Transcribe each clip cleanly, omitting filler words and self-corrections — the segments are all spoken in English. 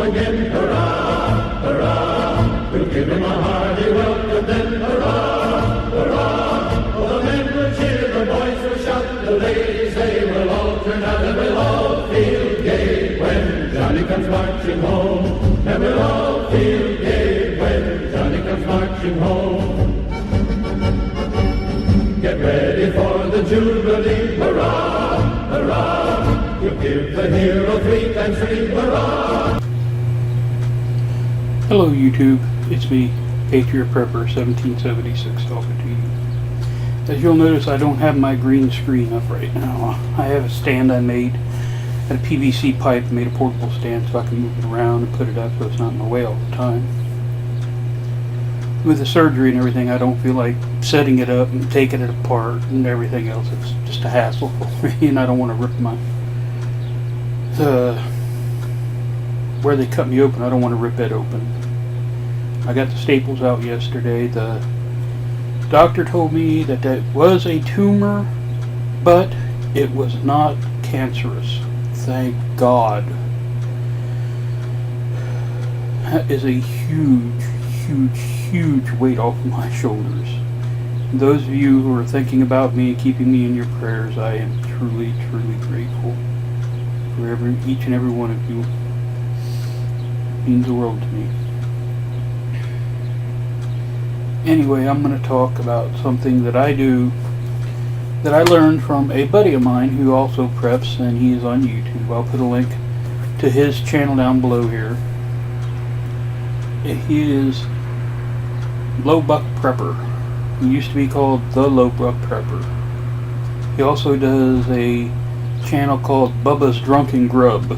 again. Hurrah, hurrah, we'll give him a hearty welcome then. Hurrah, hurrah, oh, the men will cheer, the boys will shout, the ladies they will all turn out, and we'll all feel gay when Johnny comes marching home. And we'll all feel gay when Johnny comes marching home. Get ready for the Jubilee, hurrah, hurrah, we'll give the hero 3 times 3, hurrah. Hello YouTube, it's me, Patriot Prepper 1776 talking to you. As you'll notice, I don't have my green screen up right now. I have a stand I made out of PVC pipe, made a portable stand so I can move it around and put it up so it's not in my way all the time. With the surgery and everything, I don't feel like setting it up and taking it apart and everything else. It's just a hassle for me, and I don't want to rip where they cut me open, I don't want to rip it open. I got the staples out yesterday. The doctor told me that that was a tumor, but it was not cancerous. Thank God. That is a huge, huge, huge weight off my shoulders. Those of you who are thinking about me and keeping me in your prayers, I am truly, truly grateful for each and every one of you. It means the world to me. Anyway, I'm going to talk about something that I do that I learned from a buddy of mine who also preps, and he is on YouTube. I'll put a link to his channel down below here. He is Low Buck Prepper. He used to be called The Low Buck Prepper. He also does a channel called Bubba's Drunken Grub.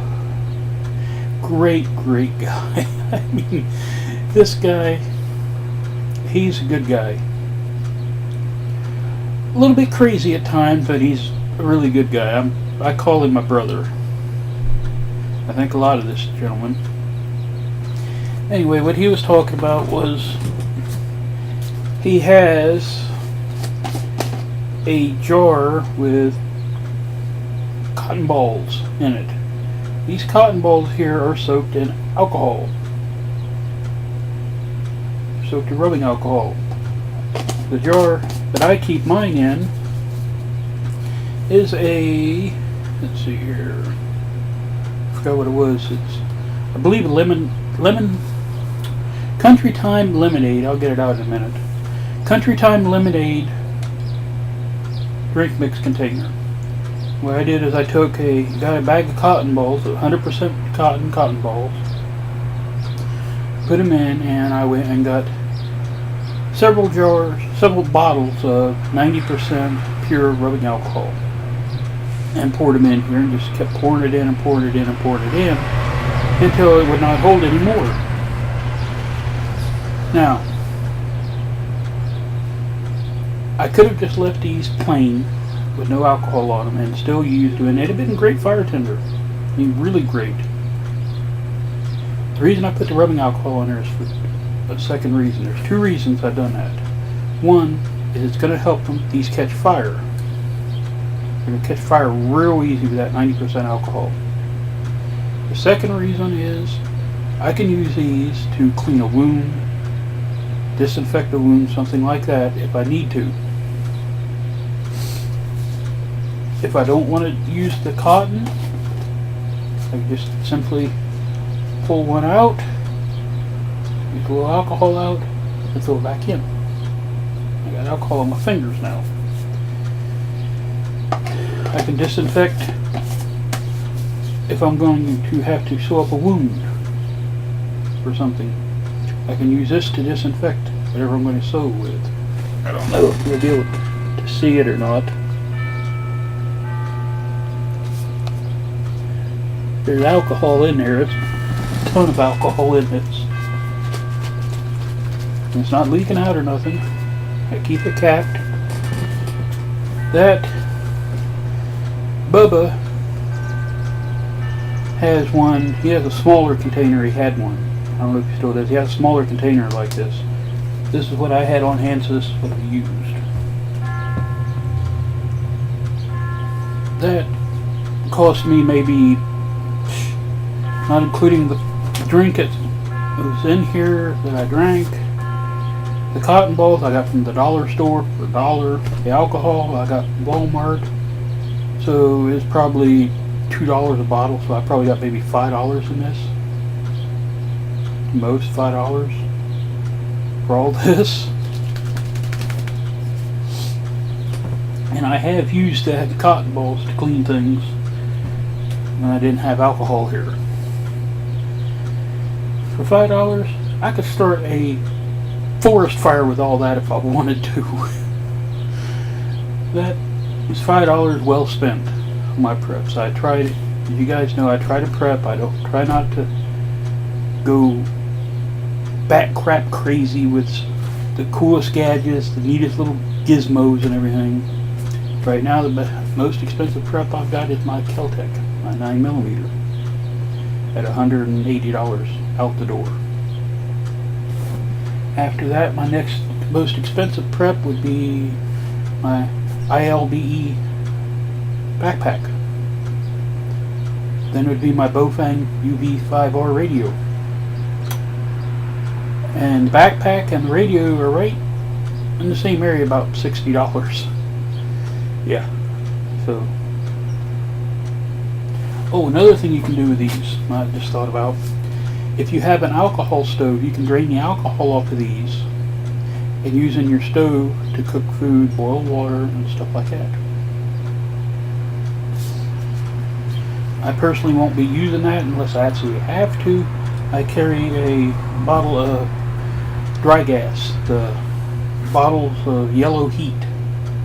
Great guy. I mean, this guy, he's a good guy. A little bit crazy at times, but he's a really good guy. I call him my brother. I think a lot of this gentleman. Anyway, what he was talking about was he has a jar with cotton balls in it. These cotton balls here are soaked in alcohol. Soaked in rubbing alcohol. The jar that I keep mine in is a, let's see here, I forgot what it was. It's, I believe, a lemon Country Time lemonade. I'll get it out in a minute. Country Time lemonade drink mix container. What I did is I got a bag of cotton balls, 100% cotton balls, put them in, and I went and got several bottles of 90% pure rubbing alcohol, and poured them in here, and just kept pouring it in and pouring it in and pouring it in until it would not hold anymore. Now, I could have just left these plain with no alcohol on them and still used them, and it'd have been great fire tender. I mean, really great. The reason I put the rubbing alcohol in there is for a second reason. There's 2 reasons I've done that. One is it's going to help these catch fire. They're going to catch fire real easy with that 90% alcohol. The second reason is I can use these to clean a wound, disinfect a wound, something like that if I need to. If I don't want to use the cotton, I can just simply pull one out, use a little alcohol out, and throw it back in. I got alcohol on my fingers now. I can disinfect if I'm going to have to sew up a wound or something. I can use this to disinfect whatever I'm going to sew with. I don't know if you'll be able to see it or not. There's alcohol in there. It's a ton of alcohol in this. It's not leaking out or nothing. I keep it capped. That Bubba has one. He has a smaller container. He had one. I don't know if he still does. He has a smaller container like this. This is what I had on hand, so this is what I used. That cost me maybe, not including the drink it was in here that I drank. The cotton balls I got from the dollar store for $1. The alcohol I got from Walmart. So it's probably $2 a bottle, so I probably got maybe $5 in this. Most $5 for all this. And I have used that cotton balls to clean things when I didn't have alcohol here. For $5, I could start a forest fire with all that if I wanted to. That is $5 well spent on my preps. I tried, as you guys know, I try to prep. I don't try not to go bat crap crazy with the coolest gadgets, the neatest little gizmos and everything. Right now, the most expensive prep I've got is my Kel-Tec, my 9mm, at $180 out the door. After that, my next most expensive prep would be my ILBE backpack. Then it would be my Bofang UV5R radio. And the backpack and the radio are right in the same area, about $60. Yeah, so. Oh, another thing you can do with these, I just thought about. If you have an alcohol stove, you can drain the alcohol off of these and use in your stove to cook food, boil water, and stuff like that. I personally won't be using that unless I absolutely have to. I carry a bottle of dry gas, the bottles of Yellow Heat,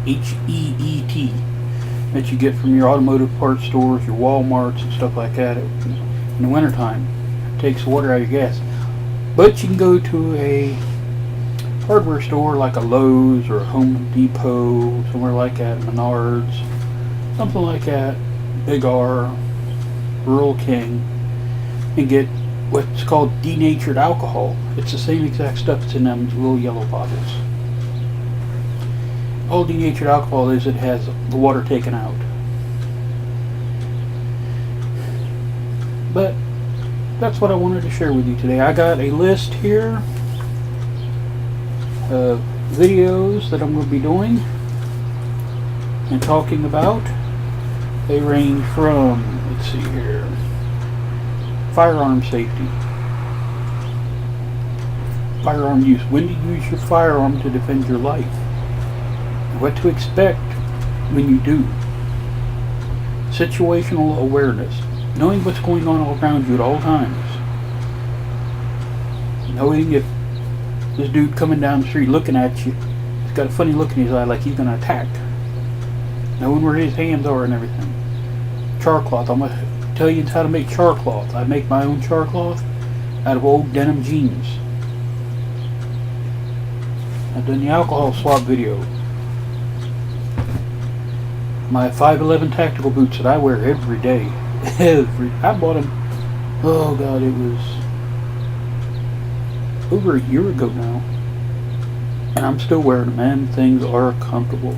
HEET, that you get from your automotive parts stores, your Walmarts and stuff like that in the wintertime. It takes water out of your gas. But you can go to a hardware store like a Lowe's or a Home Depot, somewhere like that, Menards, something like that, Big R, Rural King, and get what's called denatured alcohol. It's the same exact stuff that's in them little yellow bottles. All denatured alcohol is, it has the water taken out. But that's what I wanted to share with you today. I got a list here of videos that I'm going to be doing and talking about. They range from, let's see here, firearm safety, firearm use, when to use your firearm to defend your life, what to expect when you do, situational awareness, knowing what's going on all around you at all times, knowing if this dude coming down the street looking at you, he's got a funny look in his eye like he's going to attack, knowing where his hands are and everything. Char cloth, I'm going to tell you how to make char cloth. I make my own char cloth out of old denim jeans. I've done the alcohol swab video. My 511 tactical boots that I wear every day. I bought them, oh god, it was over a year ago now. And I'm still wearing them, and things are comfortable.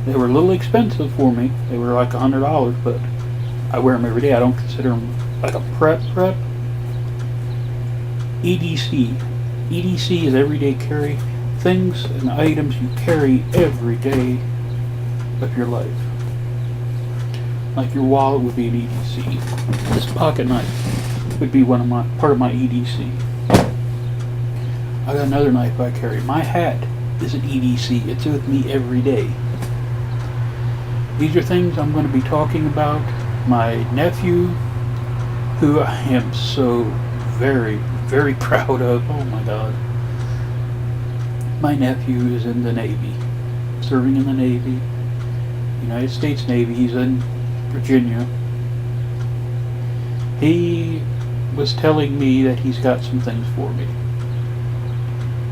They were a little expensive for me. They were like $100, but I wear them every day. I don't consider them like a prep. EDC. EDC is everyday carry. Things and items you carry every day of your life. Like your wallet would be an EDC. This pocket knife would be part of my EDC. I got another knife I carry. My hat is an EDC. It's with me every day. These are things I'm going to be talking about. My nephew, who I am so very, very proud of. Oh my God. My nephew is in the Navy, serving in the Navy, United States Navy. He's in Virginia. He was telling me that he's got some things for me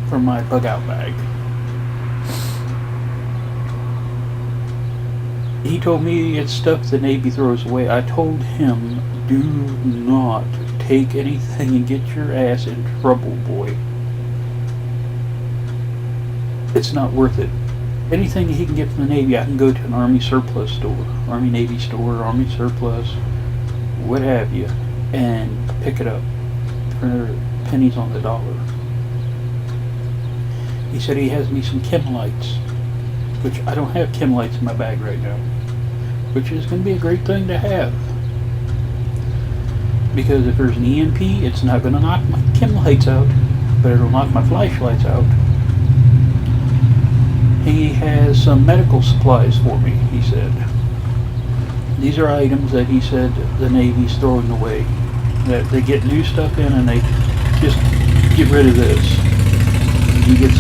from my bug out bag. He told me it's stuff the Navy throws away. I told him, do not take anything and get your ass in trouble, boy. It's not worth it. Anything he can get from the Navy, I can go to an Army surplus store, Army Navy store, Army surplus, what have you, and pick it up. for pennies on the dollar. He said he has me some chem lights, which I don't have chem lights in my bag right now, which is going to be a great thing to have. Because if there's an EMP, it's not going to knock my chem lights out, but it'll knock my flashlights out. He has some medical supplies for me, he said. These are items that he said the Navy's throwing away. That they get new stuff in and they just get rid of this. He gets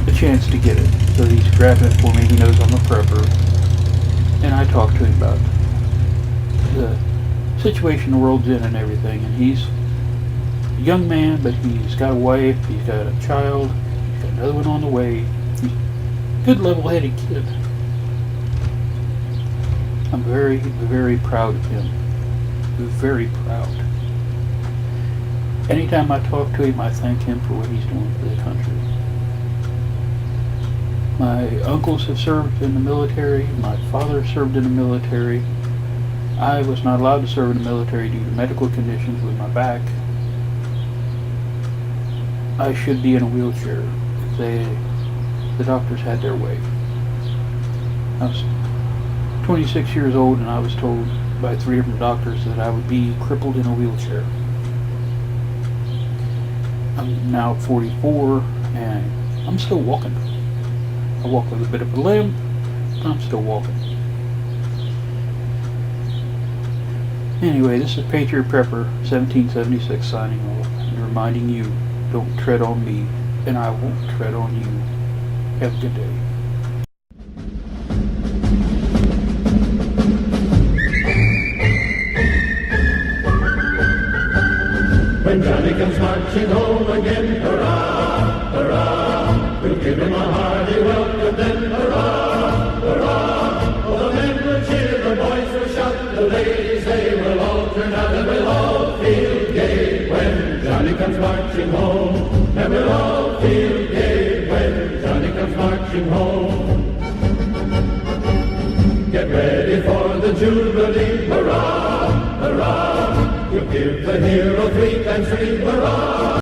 a chance to get it. So he's grabbing it for me. He knows I'm a prepper. And I talked to him about the situation the world's in and everything. And he's a young man, but he's got a wife, he's got a child, he's got another one on the way. He's a good level-headed kid. I'm very, very proud of him. Very proud. Anytime I talk to him, I thank him for what he's doing for the country. My uncles have served in the military. My father served in the military. I was not allowed to serve in the military due to medical conditions with my back. I should be in a wheelchair if the doctors had their way. I was 26 years old and I was told by 3 different doctors that I would be crippled in a wheelchair. I'm now 44 and I'm still walking. I walk with a bit of a limp, but I'm still walking. Anyway, this is Patriot Prepper 1776 signing off and reminding you, don't tread on me and I won't tread on you. Have a good day. When Johnny comes marching home again, hurrah, hurrah, we'll give him a hearty welcome then, hurrah, hurrah. Oh, the men will cheer, the boys will shout, the ladies they will all turn out, and we'll all feel gay when Johnny comes marching home. And we'll all feel gay when Johnny comes marching home. Get ready for the Jubilee, hurrah, hurrah. We'll give the hero 3 times 3, hurrah!